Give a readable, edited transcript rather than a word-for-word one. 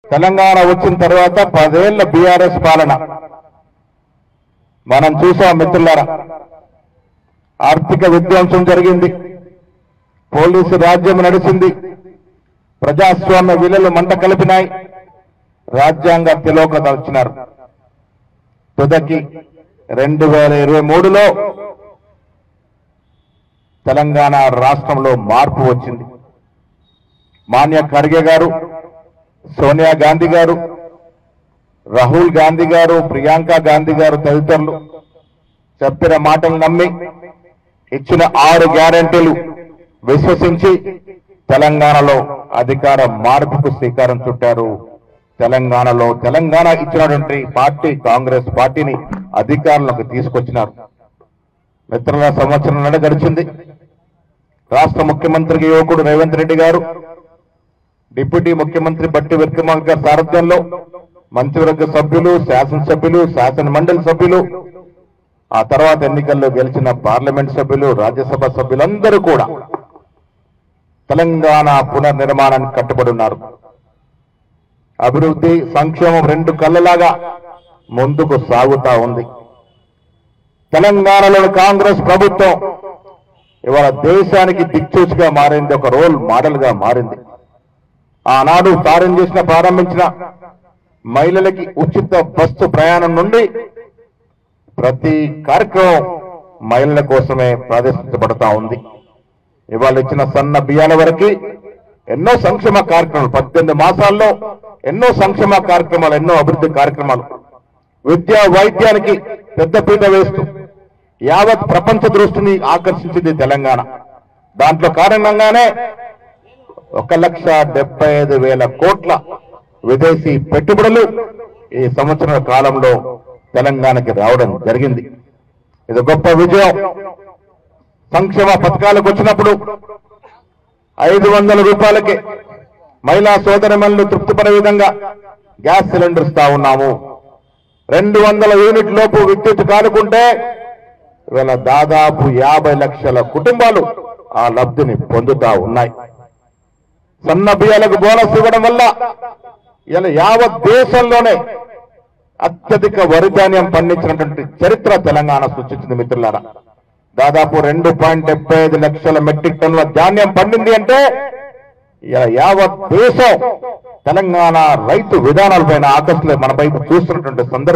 తెలంగాణ వచ్చిన తర్వాత 10 ఏళ్ల బీఆర్ఎస్ పాలన మనం చూసాం మిత్రులారా. ఆర్థిక విధ్వంసం జరిగింది, పోలీసు రాజ్యం నడిచింది, ప్రజాస్వామ్య విలువలు మంట కలిపినాయి, రాజ్యాంగ తిలోకత వచ్చినారు. తుదకి 2023లో తెలంగాణ రాష్ట్రంలో మార్పు వచ్చింది. మాన్య ఖర్గే గారు, సోనియా గాంధీ గారు, రాహుల్ గాంధీ గారు, ప్రియాంక గాంధీ గారు తదితరులు చెప్పిన మాటలు నమ్మి ఇచ్చిన 6 గ్యారెంటీలు విశ్వసించి తెలంగాణలో అధికార మార్పుకు శ్రీకారం చుట్టారు. తెలంగాణ ఇచ్చినటువంటి పార్టీ కాంగ్రెస్ పార్టీని అధికారంలోకి తీసుకొచ్చినారు. మిత్రుల సంవత్సరం గడిచింది. రాష్ట్ర ముఖ్యమంత్రికి యువకుడు రేవంత్ రెడ్డి గారు, డిప్యూటీ ముఖ్యమంత్రి బట్టి విక్రమార్క గారి సారథ్యంలో మంత్రివర్గ సభ్యులు, శాసనసభ్యులు, శాసన మండలి సభ్యులు, ఆ తర్వాత ఎన్నికల్లో గెలిచిన పార్లమెంట్ సభ్యులు, రాజ్యసభ సభ్యులందరూ కూడా తెలంగాణ పునర్నిర్మాణానికి కట్టుబడి ఉన్నారు. అభివృద్ధి, సంక్షేమం 2 కళ్ళలాగా ముందుకు సాగుతా ఉంది. తెలంగాణలోని కాంగ్రెస్ ప్రభుత్వం ఇవాళ దేశానికి దిక్సూచిగా మారింది, ఒక రోల్ మోడల్ గా మారింది. ఆనాడు ప్రారంభించిన మహిళలకి ఉచిత బస్సు ప్రయాణం నుండి ప్రతి కార్యక్రమం మహిళల కోసమే ప్రదర్శించబడతా ఉంది. ఇవాళ ఇచ్చిన సన్న బియ్యాల వరకు ఎన్నో సంక్షేమ కార్యక్రమాలు, 18 మాసాల్లో ఎన్నో సంక్షేమ కార్యక్రమాలు, ఎన్నో అభివృద్ధి కార్యక్రమాలు, విద్యా వైద్యానికి పెద్దపీట వేస్తూ యావత్ ప్రపంచ దృష్టిని ఆకర్షించింది తెలంగాణ. దాంట్లో కారణంగానే 1,75,000 కోట్ల విదేశీ పెట్టుబడులు ఈ సంవత్సరాల కాలంలో తెలంగాణకి రావడం జరిగింది. ఇది గొప్ప విజయం. సంక్షేమ పథకాలకు వచ్చినప్పుడు 500 రూపాయలకే మహిళా సోదరిమణులు తృప్తిపడే విధంగా గ్యాస్ సిలిండర్ ఇస్తా ఉన్నాము. 200 యూనిట్ లోపు విద్యుత్ కానుకుంటే ఇవాళ దాదాపు 50 లక్షల కుటుంబాలు ఆ లబ్ధిని పొందుతా ఉన్నాయి. సన్న బియ్యాలకు బోనస్ ఇవ్వడం వల్ల ఇలా యావత్ దేశంలోనే అత్యధిక వరి ధాన్యం పండించినటువంటి చరిత్ర తెలంగాణ సృష్టించింది. మిత్రులారా, దాదాపు 2.75 లక్షల మెట్రిక్ టన్నుల ధాన్యం పండింది అంటే ఇలా యావత్ దేశం తెలంగాణ రైతు విధానాలపైన ఆకర్షణ మన వైపు చూస్తున్నటువంటి సందర్భం.